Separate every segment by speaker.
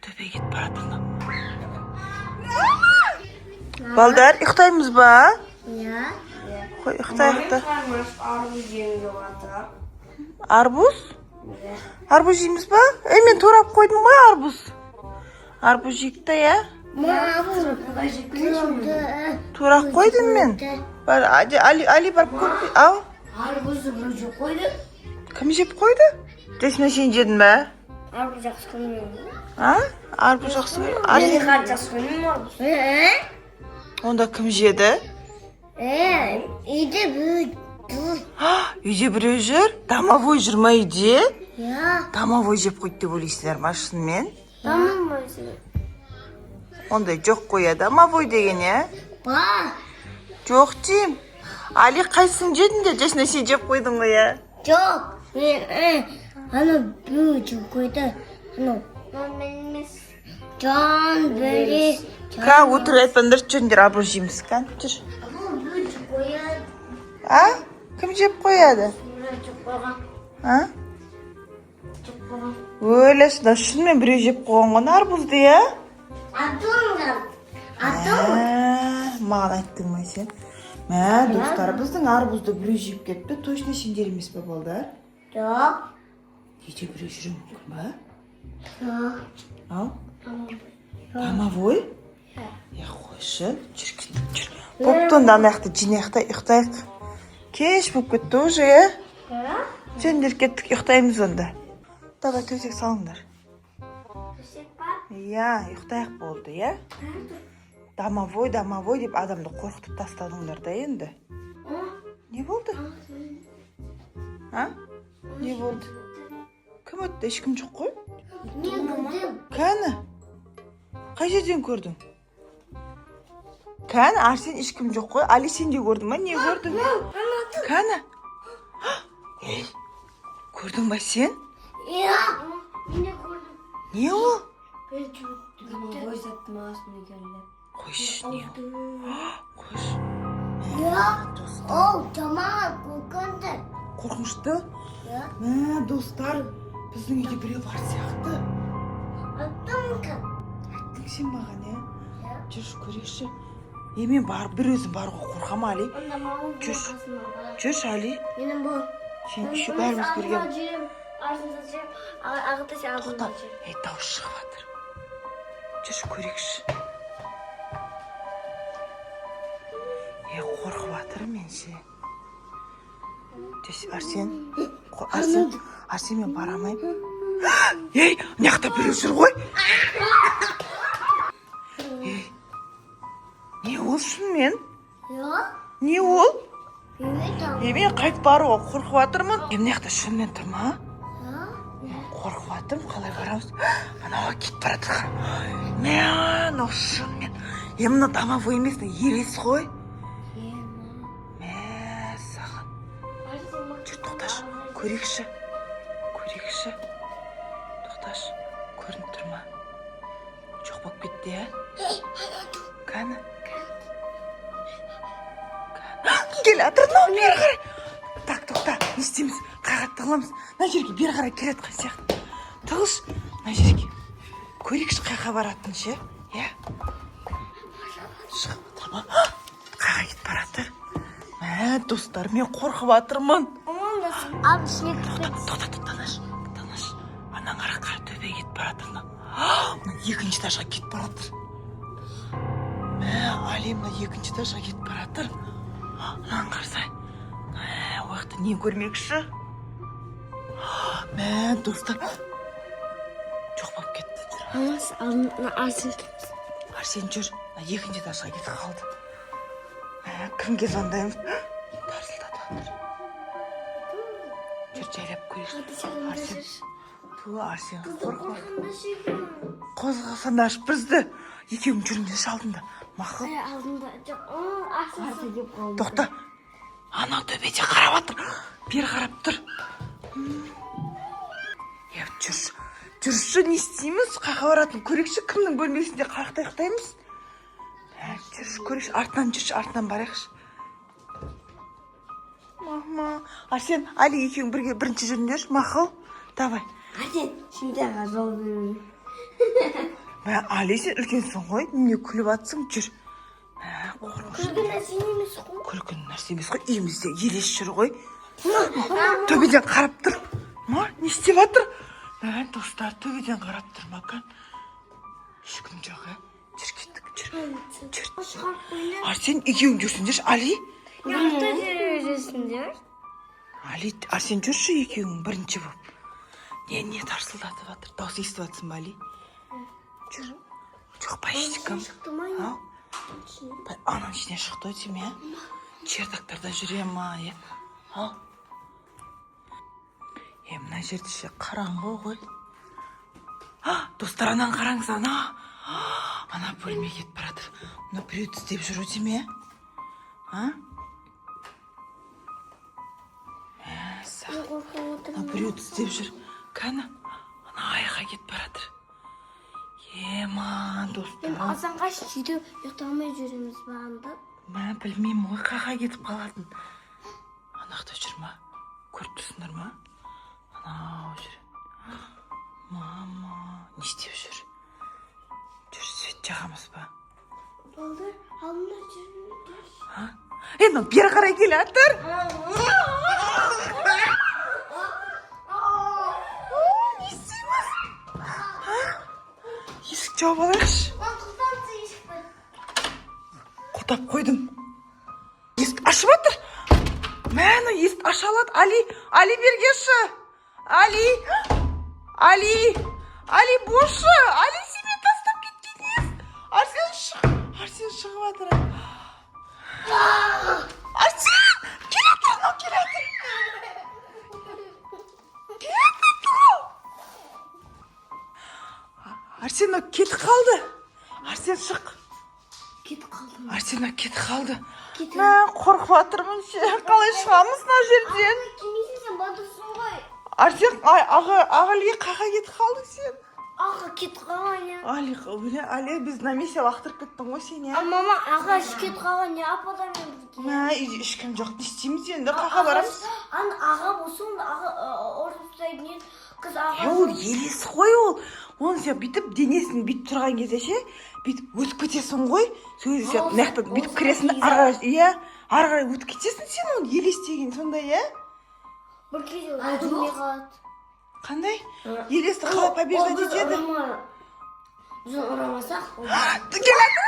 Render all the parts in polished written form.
Speaker 1: төбе кетіп баратыр. Балдар, ұйықтаймыз ба?
Speaker 2: Иә.
Speaker 1: Қой, ұйықтайық.
Speaker 2: Арбуз жейміз жатыр.
Speaker 1: Арбуз? Арбуз жейміз ба? Мен турап қойдым ғой арбуз. Арбуз жейік та, я? Турап қойдым мен. Али барып көріп, ау?
Speaker 2: Арбузды бір жеп қойды.
Speaker 1: Кім жеп қойды? Жесіне сен жедің бә?
Speaker 2: Арбуз жақсы көрмеймін.
Speaker 1: Арбуз жақсы көрмеймін.
Speaker 2: Мен қар жақсы көрмеймін арбуз.
Speaker 1: Онда кім жеді?
Speaker 2: Үйде біреу.
Speaker 1: Үйде біреу жүр? Домовой жүр ма үйде?
Speaker 2: Иә.
Speaker 1: Домовой жеп қойды деп ойлайсыздар ма шынымен?
Speaker 2: Домовой.
Speaker 1: Ондай жоқ қоя, домовой деген, я?
Speaker 2: Ба.
Speaker 1: Жоқ дейм. Али қайсың жедің де, жесіне сен жеп қойдың ғой, я?
Speaker 2: Жоқ. Мен біреу жеп қойды. Мен емес. Жан бөле.
Speaker 1: Ка, өтірік айтпаңдар, жүріңдер арбуз жейміз, ка, жүр.
Speaker 2: Біреу жеп қояды.
Speaker 1: Кім жеп қояды?
Speaker 2: Біреу жеп қойған. Жеп қойған.
Speaker 1: Өлесін, шынымен біреу жеп қойған ғой арбузды, я?
Speaker 2: Атыңдар.
Speaker 1: Маған айттың ма сен? Достар, біздің арбузды біреу жеп кетті, точно сендер емес пе, балдар?
Speaker 2: Жоқ.
Speaker 1: Үйде біреу жүруі мүмкін ба?
Speaker 2: Жоқ.
Speaker 1: Ау? Домовой? Қойшы, жүр кеттік, жүр. Бопты онда анаяқты жинаяқта ұйықтайық. Кеш болып кетті уже, е? Сендер кеттік, ұйықтаймыз онда. Давай төсек салыңдар.
Speaker 2: Төсек бар?
Speaker 1: Иә, ұйықтайық болды, е? Домовой деп адамды қорқытып тастадыңдар да енді. Не болды? Не болды? Кім өтті? Ешкім жоқ қой?
Speaker 2: Мен көрдім.
Speaker 1: Кәні? Қай жерден көрдің? Кәні, Арсен ешкім жоқ қой. Али сен де көрдің ма? Не көрдің? Кәні? Көрдің ба сен?
Speaker 2: Иә. Мен де көрдім.
Speaker 1: Не ол?
Speaker 2: Домовой заттың астына келді.
Speaker 1: Қойшы, не ол? Қойшы.
Speaker 2: Иә. Ол жаман көргенді.
Speaker 1: Қорқынышты?
Speaker 2: Иә.
Speaker 1: Достар, біздің үйде біреу бар сияқты.
Speaker 2: Аттың кім?
Speaker 1: Айттың сен маған, е?
Speaker 2: Иә.
Speaker 1: Жүрші, көреші. Мен бір өзім бар ғой, қорқам, Али.
Speaker 2: Онда мамам
Speaker 1: Жүрші.
Speaker 2: қасыма бар.
Speaker 1: Жүрші, Али.
Speaker 2: Менің бұл.
Speaker 1: Сен үші бәріміз бірге.
Speaker 2: Артында жүрем, ағыта сен алдында жүрем.
Speaker 1: Дауыс шығып жатыр. Жүрші, көрекші. Қорқып жатыр мен ше. Арсен, мен барамайым. Мынаяқта біреу жүр ғой. Не ол шынымен?
Speaker 2: Иә.
Speaker 1: Не ол?
Speaker 2: Білмейді.
Speaker 1: Мен қайтып баруға қорқып жатырмын. Мынаяқта шынымен тұр ма?
Speaker 2: Иә.
Speaker 1: Қорқып жатырмын, қалай барамыз? Анауға кетіп баратыр. Анау шынымен. Мына домовой емес, елес ғой. Саған. Жүр, тоқташы, көрекші. Тоқташы, көрініп тұр ма? Жоқ болып кетті, е? Кәні? Кел, атырнау, бері қарай. Так, тоқта, не істейміз? Қағатты қыламыз. Мына жерге бері қарай келеді қай сияқты. Тығыз, мына жерге. Көрекші қайға баратын ше, е? Шығып отыр ма? Қайға кетіп баратыр? Достар, мен қорқып жатырмын.
Speaker 2: Abi ішіне кіріп.
Speaker 1: Тоқташ. Анаң қара төбе кетіп баратыр. Екінші этажға кетіп баратыр. Али, мына екінші этажға кетіп баратыр. Анаң қарсай. Уақытта не көрмекші? Достар. Жоқ болып кетті. Арсен жүр. Екінші этажға кетіп қалды. Кімге звондаймыз? Тарсылдатып жатыр. Жүр, жайлап көрейікші. Арсен қорқып. Қозғалсаң ашып бізді. Екеуің жүріңдер алдында. Мақұл.
Speaker 2: Алдында жоқ. Арсен деп қалды.
Speaker 1: Тоқта. Анау төбеде қарап жатыр. Бері қарап тұр. Жүрші, не істейміз? Қайға баратын көрекші, кімнің бөлмесінде қарақта ұйықтаймыз? Жүрші, көрекші, артынан барайықшы. Арсен, Али екеуің бірінші жүріңдер, мақұл? Давай.
Speaker 2: Арсен, şimdi жол беру.
Speaker 1: Мә, Али, сен үлкенсің ғой, не күліп атсың, жүр. Мә, қорқыныш.
Speaker 2: Күлген нәрсе емес қой.
Speaker 1: Күлген нәрсе емес қой, үйімізде елес жүр ғой. Төбеден қарап тұр. Ма, не істеп жатыр? Мә, достар, төбеден қарап тұр, Макан. Ешкім жоқ, жүр кеттік, жүр. Арсен, екеуің жүрсіңдер, Али.
Speaker 2: Яқта жүресіңдер.
Speaker 1: Али, Арсен жүрші екеуің бірінші болып. Не тарсылдатып жатыр? Дауыс естіп жатсың ба, Али? Жүр. Жоқ, почти
Speaker 2: Шықты ма?
Speaker 1: Ананың ішінен шықты өте ме? Чердактарда жүре ма, Ал. Мына жерде ше қараңғы ғой. Достар, анан қараңыз, ана. Ана бөлме кетіп баратыр. Мына біреуді іздеп жүр өте ме? Ана біреуді іздеп жүр. Кәні, ана айға кетіп баратыр. Ема, достар.
Speaker 2: Азанға сөйтіп ұйықтамай жүреміз ба анда?
Speaker 1: Мен білмеймін, ой қаға кетіп қалатын. Анақта жүр ма? Көріп тұрсыңдар ма? Анау жүр. Мама, не істеп жүр? Жүр, свет жағамыз ба?
Speaker 2: Балдар, алдына жүріңдер.
Speaker 1: Енді бері қарай келе атыр. Не істейміз? Есік жауып алайықшы.
Speaker 2: Құлтамсы есікті.
Speaker 1: Құлтап қойдым. Есік ашып атыр. Мәні есік аша алады. Али бергеші. Али бошы. Али себе тастап кеткен есік. Арсен шық. Арсен шығып атыр. Арсен! Келетір, но келетір. Арсен, кетіп қалды. Арсен шық.
Speaker 2: Кетіп қалды.
Speaker 1: Арсен, кетіп қалды. Мен қорқып атырмын. Қалай шығамыз мына жерден?
Speaker 2: Кемесің сен бадырсың ғой.
Speaker 1: Арсен, Али қаға кетіп қалды сен?
Speaker 2: Аға кетіп қалған я.
Speaker 1: Али, біз на месте лақтырып кеттің ғой сен, я?
Speaker 2: Мама, аға кетіп қалған я, ападан мен бірге.
Speaker 1: Мә, үйде ешкім жоқ, не істейміз енді, қаға барамыз?
Speaker 2: Аға болсын, орын ұстайды не? Қыз аға.
Speaker 1: Ол елес қой ол. Оны сен бүйтіп денесін бүйтіп тұрған кезде ше, бүйтіп өтіп кетесің ғой. Сөйде сен нәқті бүйтіп кіресің, ары қарай өтіп кетесің сен, оны елес деген сондай, я?
Speaker 2: Бір кезде өтілмей қалады.
Speaker 1: Қандай? Елесті қалай побеждать етеді?
Speaker 2: Біз ұрамасақ.
Speaker 1: Келеді!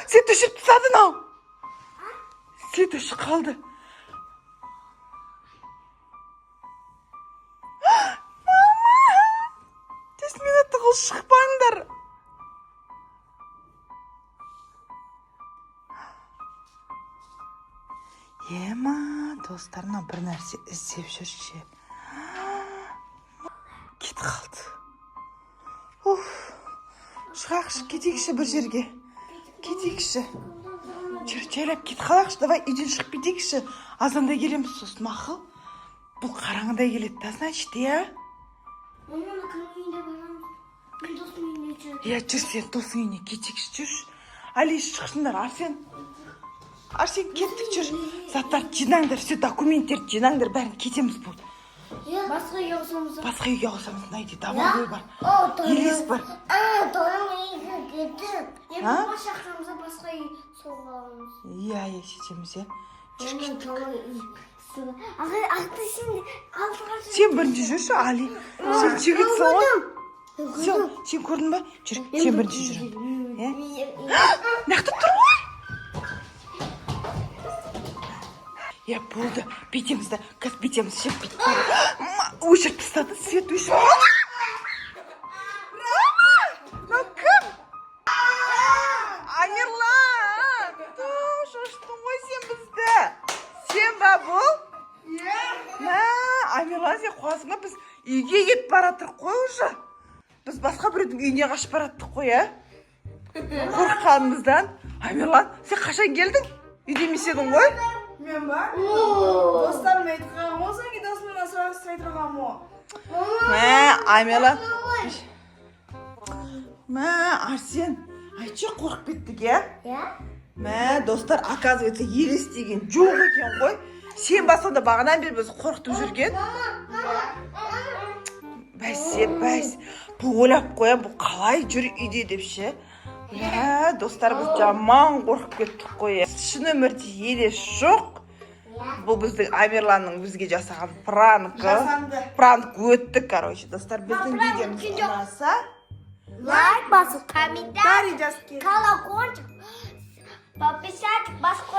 Speaker 1: Свет өшіп тастадың ау. Свет өшіп қалды. Мама! 10 минутты қыл шықпаңдар. Ема, достарына бір нәрсе іздеп жүрші. Кетіп қалды. Шығақшы, кетейікші бір жерге. Кетейікші. Жүр, жайлап кетіп қалақшы, давай үйден шығып кетейікші. Азанда келеміз сосын, мақыл. Бұл қараңғыдай келеді, да, значит, я?
Speaker 2: Маманы кім үйінде барамыз? Мен досым үйінде жүр.
Speaker 1: Я, жүр сен досың үйіне кетейікші, жүрші. Али, шықшындар, Арсен кеттік, жүр. Заттар жинаңдар, все документтерді жинаңдар, бәрін кетеміз бұл.
Speaker 2: Басқа үйге ауысамыз.
Speaker 1: Басқа үйге ауысамыз, найди, домовой бар. Елес бар.
Speaker 2: Домовойға кетіп. Бұл шақырамыз, басқа үй соға аламыз.
Speaker 1: Иә, сөйтеміз, я.
Speaker 2: Ақты сен алтыға жүр.
Speaker 1: Сен бірінші жүрші, Али. Сен жігітсің ғой. Сен көрдің ба? Жүр, сен бірінші жүр. Нақты тұр ғой? Я болды, бетеміз да, қыз бетеміз шеп бет. Өшіріп тастады, свет өшіріп. Мына кім? Амирлан! Шаштың ғой сен бізді. Сен ба бұл? Амирлан, сен қуасың ба? Біз үйге кетіп бараттық қой уже. Біз басқа біреудің үйіне қашып бараттық қой, а? Қорққанымыздан. Амирлан, сен қашан келдің? Үйде емес едің ғой?
Speaker 3: Мен ба? Достарым айтқан ғой, sanki досымнан сұрағысы айтырған ғой.
Speaker 1: Амирлан. Арсен, айтшы қорқып кеттік, я? Достар, оказывается, елес деген жоқ екен ғой. Сен басында бағанан бері біз қорқытып жүрген. бәсе бұл ойлап қоям бұл қалай жүр үйде деп ше. Достар біз жаман қорқып кеттік қой. Шын өмірде елес жоқ. Бұл біздің Амирланның бізге жасаған пранк өтті, короче. Достар біздің видеомыз ұнаса
Speaker 2: лайк басып, комментарий
Speaker 3: жазып
Speaker 2: колокольчик, подписать, басқа